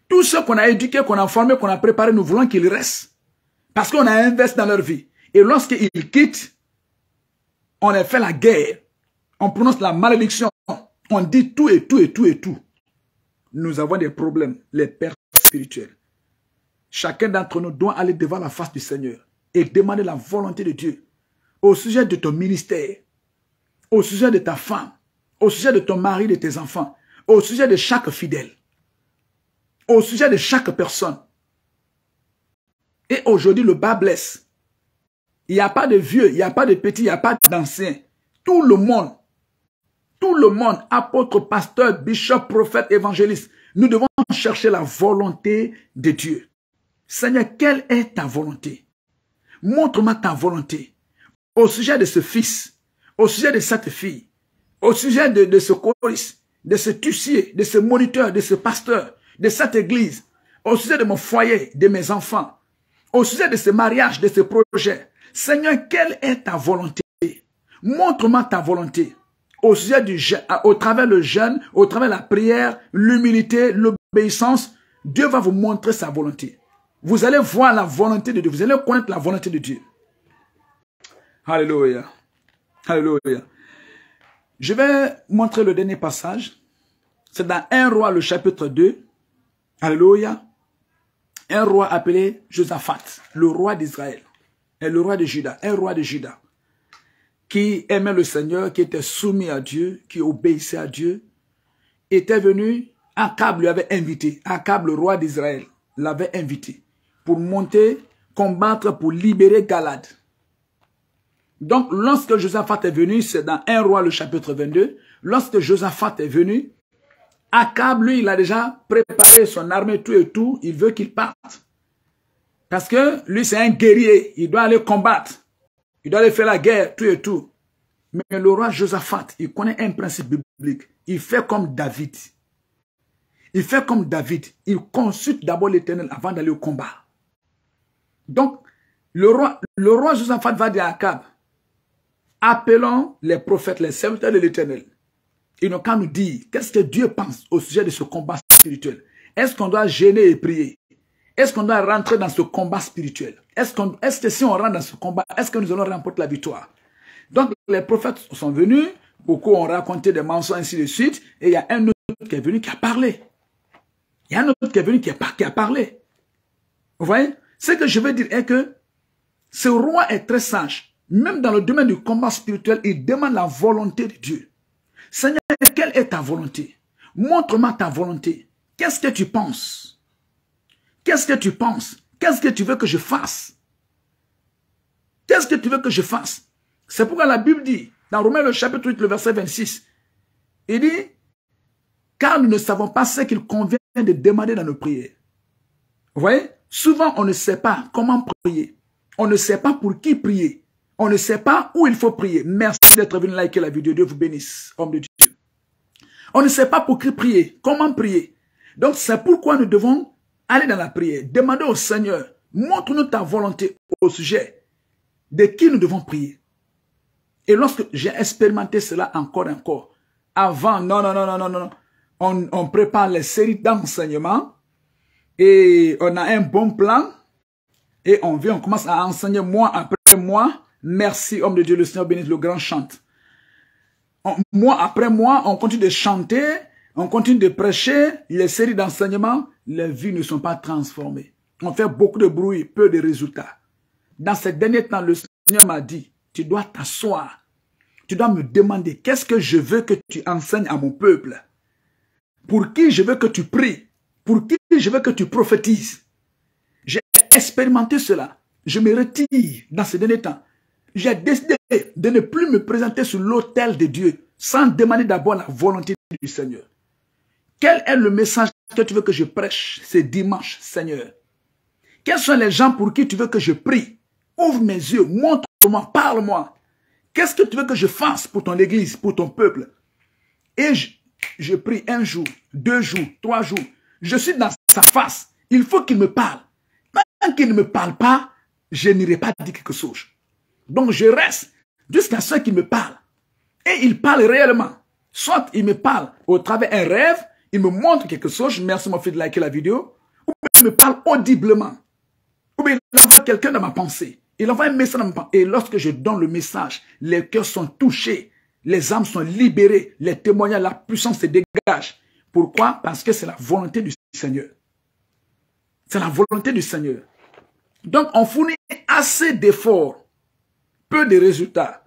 Tout ce qu'on a éduqué, qu'on a formé, qu'on a préparé, nous voulons qu'ils restent. Parce qu'on a investi dans leur vie. Et lorsqu'ils quittent, on a fait la guerre. On prononce la malédiction. On dit tout et tout et tout et tout. Nous avons des problèmes, les pères spirituels. Chacun d'entre nous doit aller devant la face du Seigneur et demander la volonté de Dieu au sujet de ton ministère, au sujet de ta femme, au sujet de ton mari, de tes enfants, au sujet de chaque fidèle, au sujet de chaque personne. Et aujourd'hui, le bas blesse. Il n'y a pas de vieux, il n'y a pas de petits, il n'y a pas d'anciens. Tout le monde tout le monde, apôtre, pasteur, bishop, prophète, évangéliste, nous devons chercher la volonté de Dieu. Seigneur, quelle est ta volonté? Montre-moi ta volonté au sujet de ce fils, au sujet de cette fille, au sujet de ce choriste, de ce tussier, de ce moniteur, de ce pasteur, de cette église, au sujet de mon foyer, de mes enfants, au sujet de ce mariage, de ce projet. Seigneur, quelle est ta volonté? Montre-moi ta volonté au sujet du jeûne, au travers le jeûne, au travers la prière, l'humilité, l'obéissance. Dieu va vous montrer sa volonté. Vous allez voir la volonté de Dieu. Vous allez connaître la volonté de Dieu. Alléluia. Alléluia. Je vais montrer le dernier passage. C'est dans 1 roi, le chapitre 2. Alléluia. Un roi appelé Josaphat, le roi d'Israël. Et le roi de Juda. Un roi de Juda. Qui aimait le Seigneur, qui était soumis à Dieu, qui obéissait à Dieu, était venu, Akab lui avait invité, Akab le roi d'Israël l'avait invité pour monter, combattre, pour libérer Galad. Donc lorsque Josaphat est venu, c'est dans 1 roi le chapitre 22, lorsque Josaphat est venu, Akab lui il a déjà préparé son armée tout et tout, il veut qu'il parte. Parce que lui c'est un guerrier, il doit aller combattre. Il doit aller faire la guerre, tout et tout. Mais le roi Josaphat, il connaît un principe biblique. Il fait comme David. Il fait comme David. Il consulte d'abord l'Éternel avant d'aller au combat. Donc, le roi Josaphat va dire à Akab, appelons les prophètes, les serviteurs de l'Éternel. Ils n'ont qu'à nous dire, qu'est-ce que Dieu pense au sujet de ce combat spirituel? Est-ce qu'on doit gêner et prier? Est-ce qu'on doit rentrer dans ce combat spirituel? Est-ce que si on rentre dans ce combat, est-ce que nous allons remporter la victoire? Donc, les prophètes sont venus, beaucoup ont raconté des mensonges, ainsi de suite, et il y a un autre qui est venu qui a parlé. Il y a un autre qui est venu qui a parlé. Vous voyez? Ce que je veux dire est que ce roi est très sage. Même dans le domaine du combat spirituel, il demande la volonté de Dieu. Seigneur, quelle est ta volonté? Montre-moi ta volonté. Qu'est-ce que tu penses? Qu'est-ce que tu penses? Qu'est-ce que tu veux que je fasse? Qu'est-ce que tu veux que je fasse? C'est pourquoi la Bible dit, dans Romains le chapitre 8, le verset 26, il dit, car nous ne savons pas ce qu'il convient de demander dans nos prières. Vous voyez? Souvent, on ne sait pas comment prier. On ne sait pas pour qui prier. On ne sait pas où il faut prier. Merci d'être venu liker la vidéo. Dieu vous bénisse, homme de Dieu. On ne sait pas pour qui prier, comment prier. Donc, c'est pourquoi nous devons aller dans la prière. Demander au Seigneur, montre-nous ta volonté au sujet de qui nous devons prier. Et lorsque j'ai expérimenté cela encore, avant, non, on prépare les séries d'enseignement et on a un bon plan et on commence à enseigner mois après mois. Merci, homme de Dieu, le Seigneur bénisse, le grand chante. Mois après mois, on continue de chanter, on continue de prêcher, les séries d'enseignement, les vies ne sont pas transformées. On fait beaucoup de bruit, peu de résultats. Dans ces derniers temps, le Seigneur m'a dit, tu dois t'asseoir. Tu dois me demander, qu'est-ce que je veux que tu enseignes à mon peuple? Pour qui je veux que tu pries? Pour qui je veux que tu prophétises? J'ai expérimenté cela. Je me retire dans ces derniers temps. J'ai décidé de ne plus me présenter sur l'autel de Dieu sans demander d'abord la volonté du Seigneur. Quel est le message que tu veux que je prêche ce dimanche, Seigneur? Quels sont les gens pour qui tu veux que je prie? Ouvre mes yeux, montre-moi, parle-moi. Qu'est-ce que tu veux que je fasse pour ton église, pour ton peuple? Et je prie 1 jour, 2 jours, 3 jours. Je suis dans sa face. Il faut qu'il me parle. Tant qu'il ne me parle pas, je n'irai pas dire quelque chose. Donc je reste jusqu'à ce qu'il me parle. Et il parle réellement. Soit il me parle au travers d'un rêve, il me montre quelque chose, merci mon fils de liker la vidéo, ou il me parle audiblement. Ou bien il envoie quelqu'un dans ma pensée. Il envoie un message dans ma pensée. Et lorsque je donne le message, les cœurs sont touchés, les âmes sont libérées, les témoignages, la puissance se dégage. Pourquoi? Parce que c'est la volonté du Seigneur. C'est la volonté du Seigneur. Donc on fournit assez d'efforts, peu de résultats,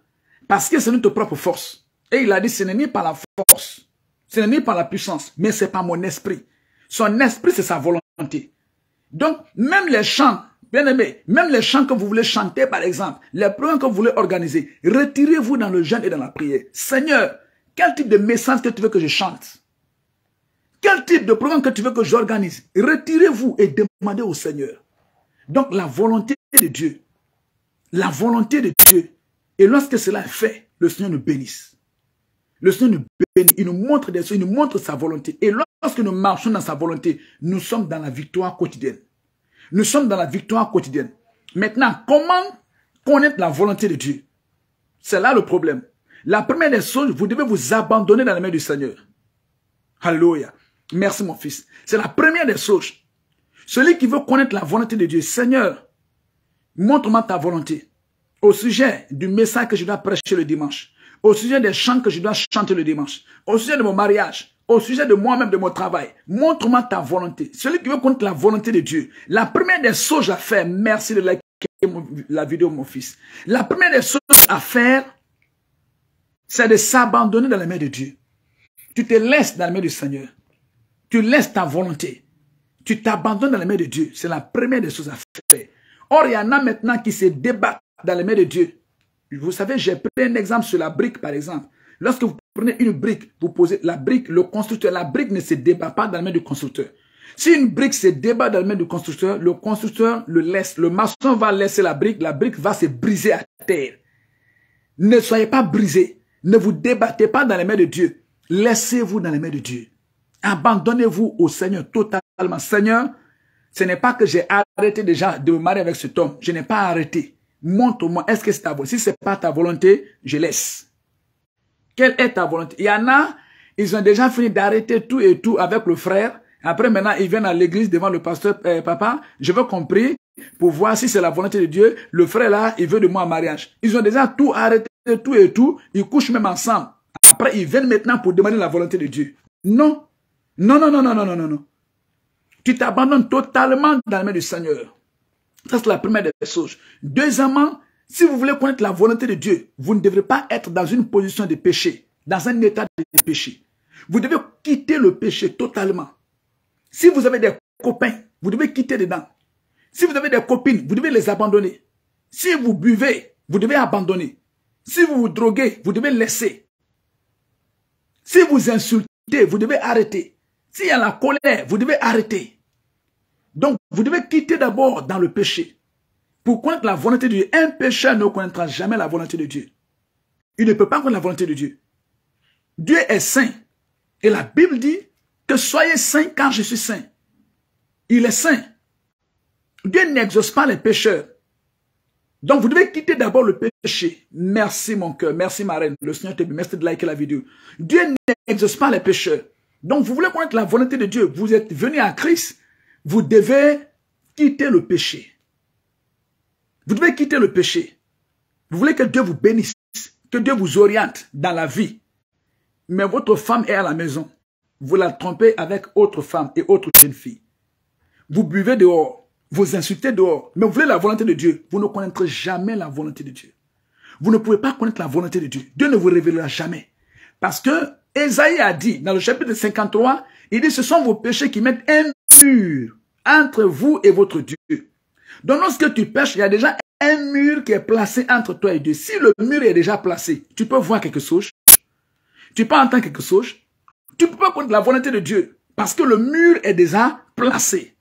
parce que c'est notre propre force. Et il a dit, ce n'est ni par la force, ce n'est ni par la puissance, mais c'est par mon esprit. Son esprit, c'est sa volonté. Donc, même les chants, bien aimés, même les chants que vous voulez chanter, par exemple, les programmes que vous voulez organiser, retirez-vous dans le jeûne et dans la prière. Seigneur, Quel type de message que tu veux que je chante? Quel type de programme que tu veux que j'organise? Retirez-vous et demandez au Seigneur. Donc la volonté de Dieu. La volonté de Dieu. Et lorsque cela est fait, le Seigneur nous bénisse. Le Seigneur nous bénit, il nous montre des choses, il nous montre sa volonté. Et lorsque nous marchons dans sa volonté, nous sommes dans la victoire quotidienne. Nous sommes dans la victoire quotidienne. Maintenant, comment connaître la volonté de Dieu? C'est là le problème. La première des choses, vous devez vous abandonner dans les mains du Seigneur. Alléluia. Merci mon fils. C'est la première des choses. Celui qui veut connaître la volonté de Dieu, Seigneur, montre-moi ta volonté. Au sujet du message que je dois prêcher le dimanche. Au sujet des chants que je dois chanter le dimanche. Au sujet de mon mariage. Au sujet de moi-même, de mon travail. Montre-moi ta volonté. Celui qui veut connaître la volonté de Dieu. La première des choses à faire, merci de liker la vidéo, mon fils. La première des choses à faire, c'est de s'abandonner dans les mains de Dieu. Tu te laisses dans les mains du Seigneur. Tu laisses ta volonté. Tu t'abandonnes dans les mains de Dieu. C'est la première des choses à faire. Or, il y en a maintenant qui se débattent dans les mains de Dieu. Vous savez, j'ai pris un exemple sur la brique, par exemple. Lorsque vous prenez une brique, vous posez la brique, le constructeur, la brique ne se débat pas dans les mains du constructeur. Si une brique se débat dans les mains du constructeur le laisse. Le maçon va laisser la brique va se briser à terre. Ne soyez pas brisés. Ne vous débattez pas dans les mains de Dieu. Laissez-vous dans les mains de Dieu. Abandonnez-vous au Seigneur totalement. Seigneur, ce n'est pas que j'ai arrêté déjà de me marier avec cet homme. Je n'ai pas arrêté. Montre-moi, est-ce que c'est ta volonté? Si ce n'est pas ta volonté, je laisse. Quelle est ta volonté? Il y en a, ils ont déjà fini d'arrêter tout et tout avec le frère. Après, maintenant, ils viennent à l'église devant le pasteur. Papa, je veux qu'on prie pour voir si c'est la volonté de Dieu. Le frère là, il veut de moi en mariage. Ils ont déjà tout arrêté, tout et tout. Ils couchent même ensemble. Après, ils viennent maintenant pour demander la volonté de Dieu. Non. Non, non, non, non, non, non, non, non. Tu t'abandonnes totalement dans les mains du Seigneur. Ça, c'est la première des choses. Deuxièmement, si vous voulez connaître la volonté de Dieu, vous ne devrez pas être dans une position de péché, dans un état de péché. Vous devez quitter le péché totalement. Si vous avez des copains, vous devez quitter dedans. Si vous avez des copines, vous devez les abandonner. Si vous buvez, vous devez abandonner. Si vous vous droguez, vous devez laisser. Si vous insultez, vous devez arrêter. S'il y a la colère, vous devez arrêter. Donc, vous devez quitter d'abord dans le péché. Pour connaître la volonté de Dieu, un pécheur ne connaîtra jamais la volonté de Dieu. Il ne peut pas connaître la volonté de Dieu. Dieu est saint. Et la Bible dit que soyez saints car je suis saint. Il est saint. Dieu n'exauce pas les pécheurs. Donc, vous devez quitter d'abord le péché. Merci mon cœur, merci ma reine. Le Seigneur te bénisse, merci de liker la vidéo. Dieu n'exauce pas les pécheurs. Donc, vous voulez connaître la volonté de Dieu. Vous êtes venu à Christ. Vous devez quitter le péché. Vous devez quitter le péché. Vous voulez que Dieu vous bénisse, que Dieu vous oriente dans la vie. Mais votre femme est à la maison. Vous la trompez avec autre femme et autre jeune fille. Vous buvez dehors, vous insultez dehors. Mais vous voulez la volonté de Dieu. Vous ne connaîtrez jamais la volonté de Dieu. Vous ne pouvez pas connaître la volonté de Dieu. Dieu ne vous révélera jamais. Parce que Ésaïe a dit, dans le chapitre 53, il dit, ce sont vos péchés qui mettent un mur entre vous et votre Dieu. Donc lorsque tu pêches, il y a déjà un mur qui est placé entre toi et Dieu. Si le mur est déjà placé, tu peux voir quelque chose. Tu peux entendre quelque chose. Tu ne peux pas connaître la volonté de Dieu. Parce que le mur est déjà placé.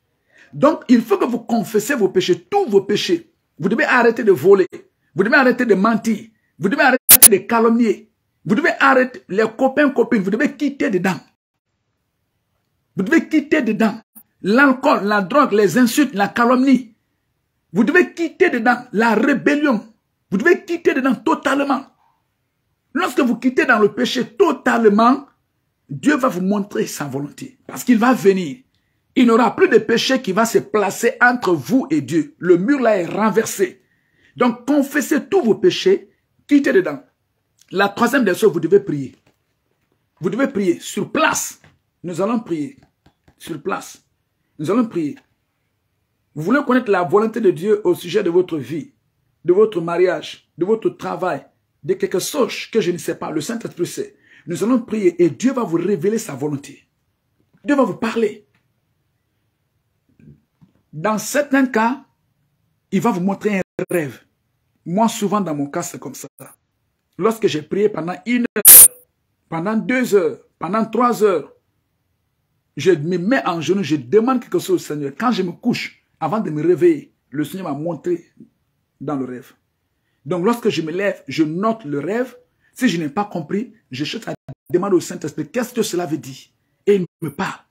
Donc il faut que vous confessez vos péchés, tous vos péchés. Vous devez arrêter de voler. Vous devez arrêter de mentir. Vous devez arrêter de calomnier. Vous devez arrêter les copains, copines. Vous devez quitter dedans. Vous devez quitter dedans. L'alcool, la drogue, les insultes, la calomnie. Vous devez quitter dedans la rébellion. Vous devez quitter dedans totalement. Lorsque vous quittez dans le péché totalement, Dieu va vous montrer sa volonté. Parce qu'il va venir. Il n'y aura plus de péché qui va se placer entre vous et Dieu. Le mur là est renversé. Donc confessez tous vos péchés, quittez dedans. La troisième des choses, vous devez prier. Vous devez prier sur place. Nous allons prier sur place. Nous allons prier. Vous voulez connaître la volonté de Dieu au sujet de votre vie, de votre mariage, de votre travail, de quelque chose que je ne sais pas, le Saint-Esprit sait. Nous allons prier et Dieu va vous révéler sa volonté. Dieu va vous parler. Dans certains cas, il va vous montrer un rêve. Moi, souvent dans mon cas, c'est comme ça. Lorsque j'ai prié pendant 1 heure, pendant 2 heures, pendant 3 heures, je me mets en genoux, je demande quelque chose au Seigneur. Quand je me couche, avant de me réveiller, le Seigneur m'a montré dans le rêve. Donc lorsque je me lève, je note le rêve. Si je n'ai pas compris, je cherche à demander au Saint-Esprit, qu'est-ce que cela veut dire? Et il me parle.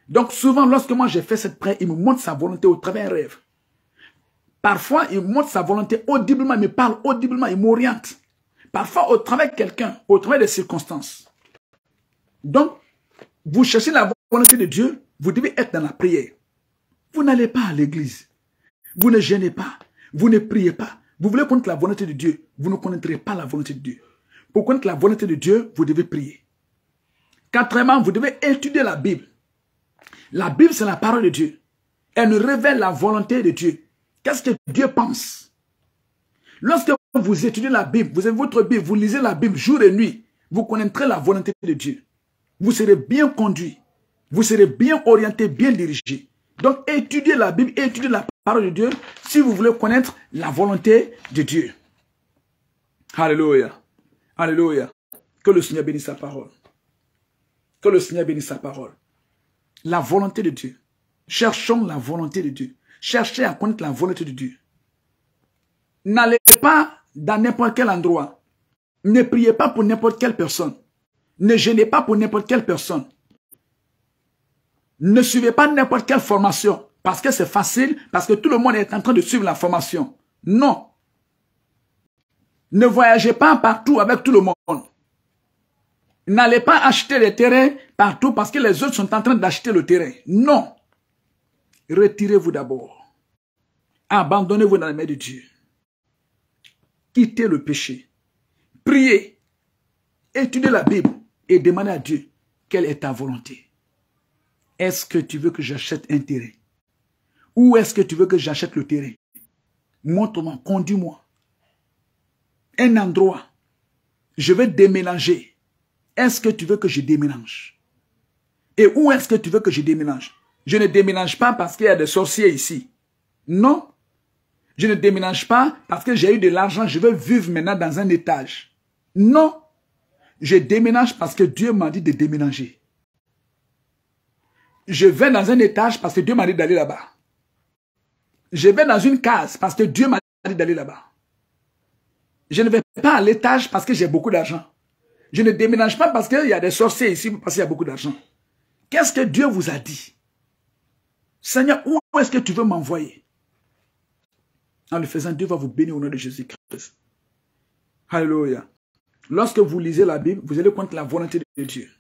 Donc souvent, lorsque moi j'ai fait cette prière, il me montre sa volonté au travers d'un rêve. Parfois, il me montre sa volonté audiblement, il me parle audiblement, il m'oriente. Parfois, au travers de quelqu'un, au travers des circonstances. Donc, vous cherchez la volonté de Dieu, vous devez être dans la prière. Vous n'allez pas à l'église. Vous ne gênez pas. Vous ne priez pas. Vous voulez connaître la volonté de Dieu. Vous ne connaîtrez pas la volonté de Dieu. Pour connaître la volonté de Dieu, vous devez prier. Quatrièmement, vous devez étudier la Bible. La Bible, c'est la parole de Dieu. Elle nous révèle la volonté de Dieu. Qu'est-ce que Dieu pense? Lorsque vous étudiez la Bible, vous avez votre Bible, vous lisez la Bible jour et nuit, vous connaîtrez la volonté de Dieu. Vous serez bien conduit. Vous serez bien orienté, bien dirigé. Donc, étudiez la Bible, étudiez la parole de Dieu si vous voulez connaître la volonté de Dieu. Alléluia. Alléluia. Que le Seigneur bénisse sa parole. Que le Seigneur bénisse sa parole. La volonté de Dieu. Cherchons la volonté de Dieu. Cherchez à connaître la volonté de Dieu. N'allez pas dans n'importe quel endroit. Ne priez pas pour n'importe quelle personne. Ne gênez pas pour n'importe quelle personne. Ne suivez pas n'importe quelle formation. Parce que c'est facile, parce que tout le monde est en train de suivre la formation. Non. Ne voyagez pas partout avec tout le monde. N'allez pas acheter les terrains partout parce que les autres sont en train d'acheter le terrain. Non. Retirez-vous d'abord. Abandonnez-vous dans les mains de Dieu. Quittez le péché. Priez. Étudiez la Bible et demandez à Dieu quelle est ta volonté. Est-ce que tu veux que j'achète un terrain? Où est-ce que tu veux que j'achète le terrain? Montre-moi, conduis-moi. Un endroit. Je veux déménager. Est-ce que tu veux que je déménage? Et où est-ce que tu veux que je déménage? Je ne déménage pas parce qu'il y a des sorciers ici. Non. Je ne déménage pas parce que j'ai eu de l'argent, je veux vivre maintenant dans un étage. Non. Je déménage parce que Dieu m'a dit de déménager. Je vais dans un étage parce que Dieu m'a dit d'aller là-bas. Je vais dans une case parce que Dieu m'a dit d'aller là-bas. Je ne vais pas à l'étage parce que j'ai beaucoup d'argent. Je ne déménage pas parce qu'il y a des sorciers ici parce qu'il y a beaucoup d'argent. Qu'est-ce que Dieu vous a dit? Seigneur, où est-ce que tu veux m'envoyer? En le faisant, Dieu va vous bénir au nom de Jésus-Christ. Alléluia. Lorsque vous lisez la Bible, vous allez connaître la volonté de Dieu.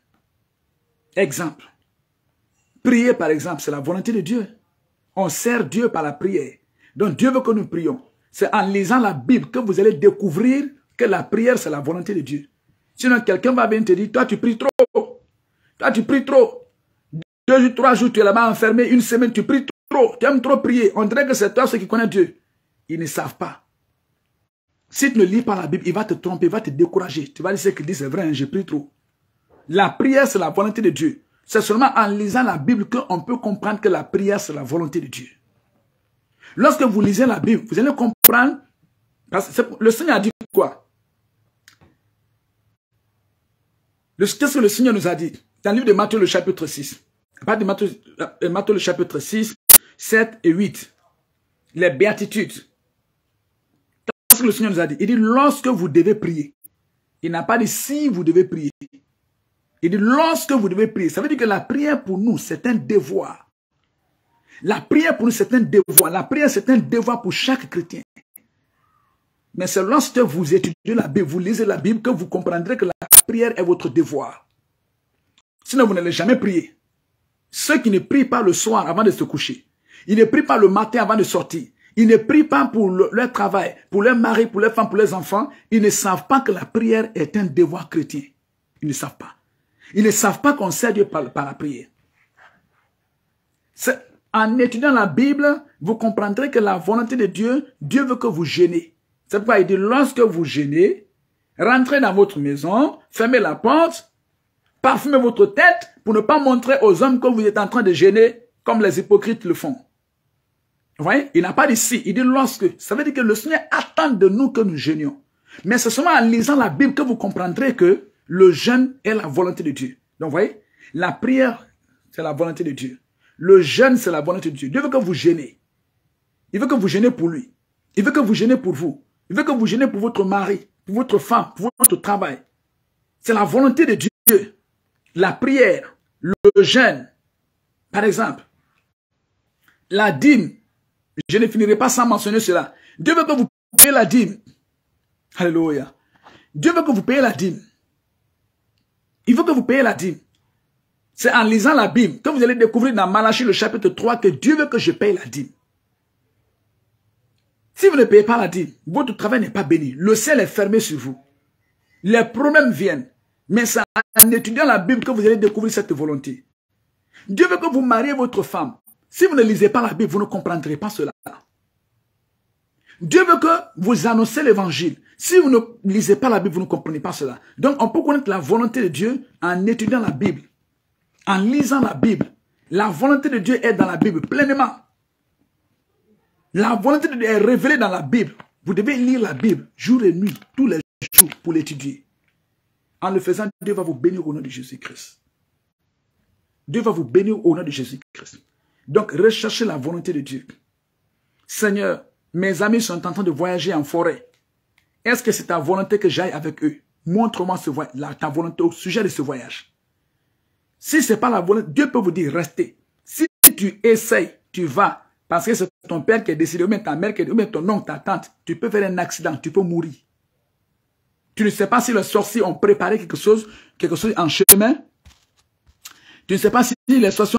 Exemple. Prier, par exemple, c'est la volonté de Dieu. On sert Dieu par la prière. Donc Dieu veut que nous prions. C'est en lisant la Bible que vous allez découvrir que la prière, c'est la volonté de Dieu. Sinon, quelqu'un va venir te dire, toi, tu pries trop. Toi, tu pries trop. 2 jours, 3 jours, tu es là-bas enfermé. 1 semaine, tu pries trop. Tu aimes trop prier. On dirait que c'est toi ceux qui connaissent Dieu. Ils ne savent pas. Si tu ne lis pas la Bible, il va te tromper, il va te décourager. Tu vas dire ce qu'il dit, c'est vrai, hein, je prie trop. La prière, c'est la volonté de Dieu. C'est seulement en lisant la Bible qu'on peut comprendre que la prière, c'est la volonté de Dieu. Lorsque vous lisez la Bible, vous allez comprendre, parce que le Seigneur a dit quoi? Qu'est-ce que le Seigneur nous a dit? Dans le livre de Matthieu, le chapitre 6. Pas de Matthieu, le chapitre 6, 7 et 8. Les béatitudes. Qu'est-ce que le Seigneur nous a dit? Il dit, lorsque vous devez prier. Il n'a pas dit si vous devez prier. Il dit, lorsque vous devez prier. Ça veut dire que la prière pour nous, c'est un devoir. La prière pour nous, c'est un devoir. La prière, c'est un devoir pour chaque chrétien. Mais c'est lorsque vous étudiez la Bible, vous lisez la Bible, que vous comprendrez que la prière est votre devoir. Sinon, vous n'allez jamais prier. Ceux qui ne prient pas le soir avant de se coucher, ils ne prient pas le matin avant de sortir, ils ne prient pas pour leur travail, pour leur mari, pour leurs femmes, pour leurs enfants, ils ne savent pas que la prière est un devoir chrétien. Ils ne savent pas. Ils ne savent pas qu'on sert Dieu par la prière. En étudiant la Bible, vous comprendrez que la volonté de Dieu, Dieu veut que vous jeûnez. C'est pourquoi il dit, lorsque vous jeûnez, rentrez dans votre maison, fermez la porte, parfumez votre tête pour ne pas montrer aux hommes que vous êtes en train de jeûner comme les hypocrites le font. Vous voyez, il n'a pas dit si, il dit lorsque. Ça veut dire que le Seigneur attend de nous que nous jeûnions. Mais c'est seulement en lisant la Bible que vous comprendrez que Le jeûne est la volonté de Dieu. Donc, vous voyez, la prière, c'est la volonté de Dieu. Le jeûne, c'est la volonté de Dieu. Dieu veut que vous jeûnez. Il veut que vous jeûnez pour lui. Il veut que vous jeûnez pour vous. Il veut que vous jeûnez pour votre mari, pour votre femme, pour votre travail. C'est la volonté de Dieu. La prière, le jeûne. Par exemple, la dîme. Je ne finirai pas sans mentionner cela. Dieu veut que vous payiez la dîme. Alléluia. Dieu veut que vous payiez la dîme. Il veut que vous payiez la dîme. C'est en lisant la Bible que vous allez découvrir dans Malachie le chapitre 3 que Dieu veut que je paye la dîme. Si vous ne payez pas la dîme, votre travail n'est pas béni. Le ciel est fermé sur vous. Les problèmes viennent. Mais c'est en étudiant la Bible que vous allez découvrir cette volonté. Dieu veut que vous mariez votre femme. Si vous ne lisez pas la Bible, vous ne comprendrez pas cela. Dieu veut que vous annoncez l'évangile. Si vous ne lisez pas la Bible, vous ne comprenez pas cela. Donc, on peut connaître la volonté de Dieu en étudiant la Bible, en lisant la Bible. La volonté de Dieu est dans la Bible pleinement. La volonté de Dieu est révélée dans la Bible. Vous devez lire la Bible jour et nuit, tous les jours pour l'étudier. En le faisant, Dieu va vous bénir au nom de Jésus-Christ. Dieu va vous bénir au nom de Jésus-Christ. Donc, recherchez la volonté de Dieu. Seigneur, mes amis sont en train de voyager en forêt. Est-ce que c'est ta volonté que j'aille avec eux? Montre-moi ta volonté au sujet de ce voyage. Si ce n'est pas la volonté, Dieu peut vous dire, restez. Si tu essayes, tu vas, parce que c'est ton père qui est décidé, ou bien ta mère qui est décidée, ou bien ton oncle, ta tante, tu peux faire un accident, tu peux mourir. Tu ne sais pas si les sorciers ont préparé quelque chose en chemin. Tu ne sais pas si les sorciers